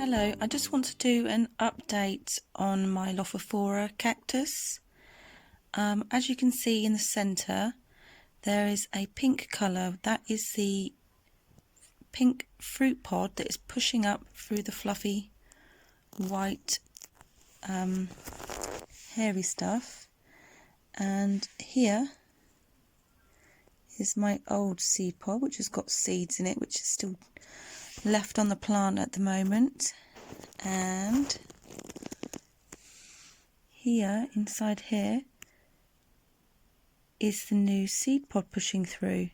Hello, I just want to do an update on my Lophophora cactus. As you can see in the centre, there is a pink colour. That is the pink fruit pod that is pushing up through the fluffy white hairy stuff. And here is my old seed pod, which has got seeds in it, which is still left on the plant at the moment. And here, inside here, is the new seed pod pushing through,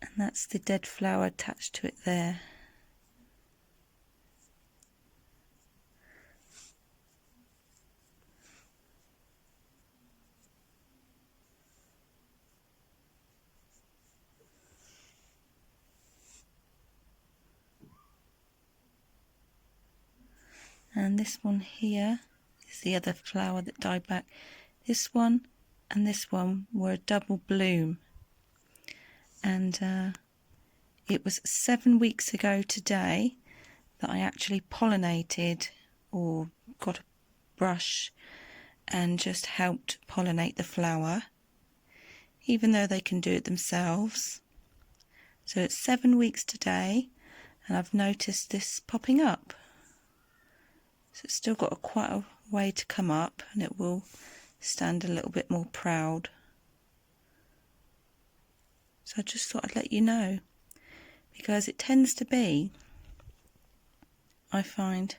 and that's the dead flower attached to it there. And this one here is the other flower that died back. This one and this one were a double bloom, and it was 7 weeks ago today that I actually pollinated, or got a brush and just helped pollinate the flower, even though they can do it themselves. So it's 7 weeks today, and I've noticed this popping up. So it's still got quite a way to come up, and it will stand a little bit more proud. So I just thought I'd let you know, because it tends to be, I find,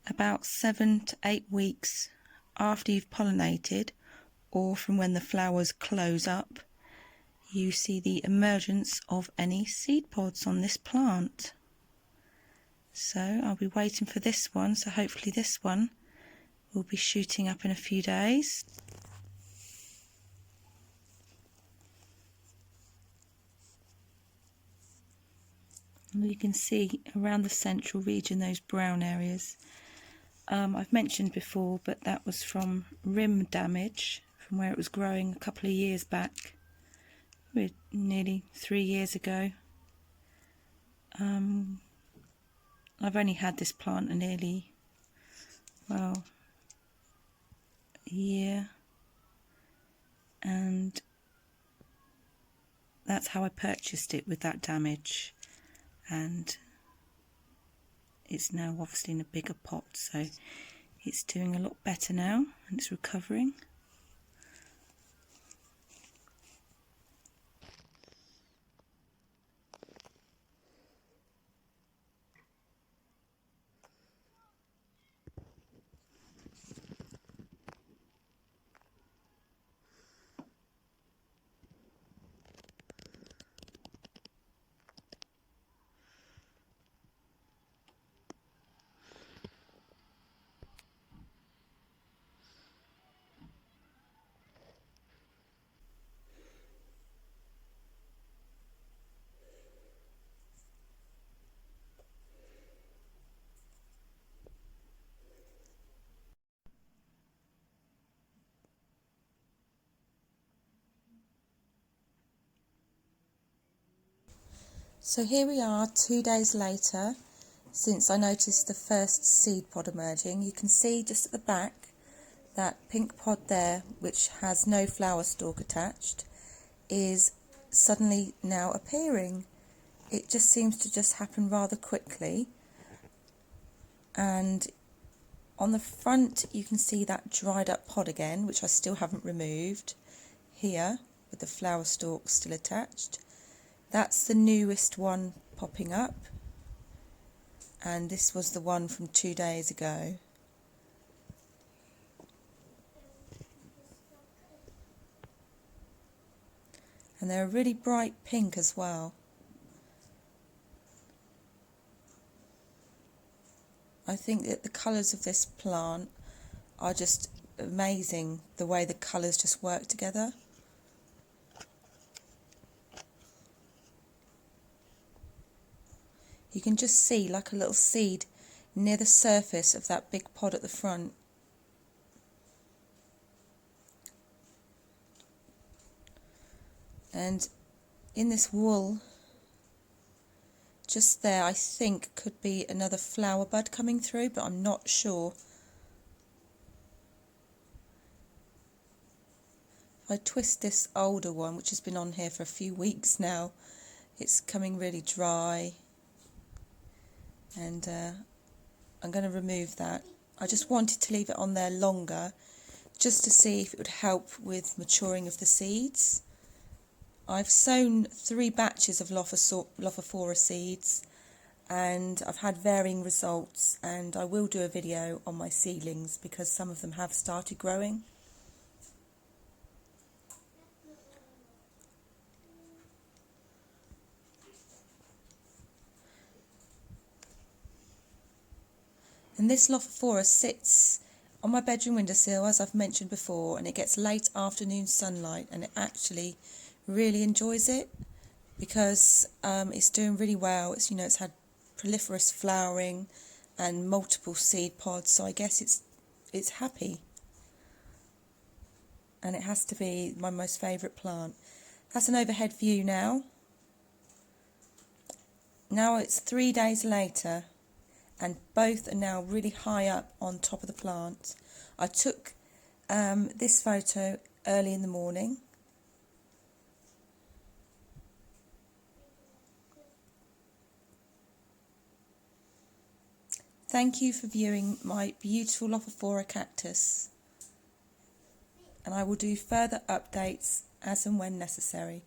about 7 to 8 weeks after you've pollinated, or from when the flowers close up, you see the emergence of any seed pods on this plant. So I'll be waiting for this one, so hopefully this one will be shooting up in a few days. And you can see around the central region those brown areas. I've mentioned before, but that was from rim damage from where it was growing a couple of years back, nearly 3 years ago. I've only had this plant a year, and that's how I purchased it, with that damage, and it's now obviously in a bigger pot, so it's doing a lot better now and it's recovering. So here we are 2 days later since I noticed the first seed pod emerging. You can see just at the back that pink pod there, which has no flower stalk attached, is suddenly now appearing. It just seems to just happen rather quickly. And on the front you can see that dried up pod again, which I still haven't removed, here with the flower stalk still attached. That's the newest one popping up, and this was the one from 2 days ago. And they're a really bright pink as well. I think that the colours of this plant are just amazing, the way the colours just work together. You can just see like a little seed near the surface of that big pod at the front. And in this wool Just there, I think, could be another flower bud coming through, but I'm not sure. If I twist this older one, which has been on here for a few weeks now, it's coming really dry, and I'm going to remove that. I just wanted to leave it on there longer, just to see if it would help with maturing of the seeds. I've sown 3 batches of Lophophora seeds, and I've had varying results, and I will do a video on my seedlings because some of them have started growing. And this Lophophora sits on my bedroom windowsill, as I've mentioned before, and it gets late afternoon sunlight, and it actually really enjoys it because it's doing really well. It's, you know, it's had proliferous flowering and multiple seed pods, so I guess it's happy. And it has to be my most favourite plant. That's an overhead view now. Now it's 3 days later, and both are now really high up on top of the plant. I took this photo early in the morning. Thank you for viewing my beautiful Lophophora cactus, and I will do further updates as and when necessary.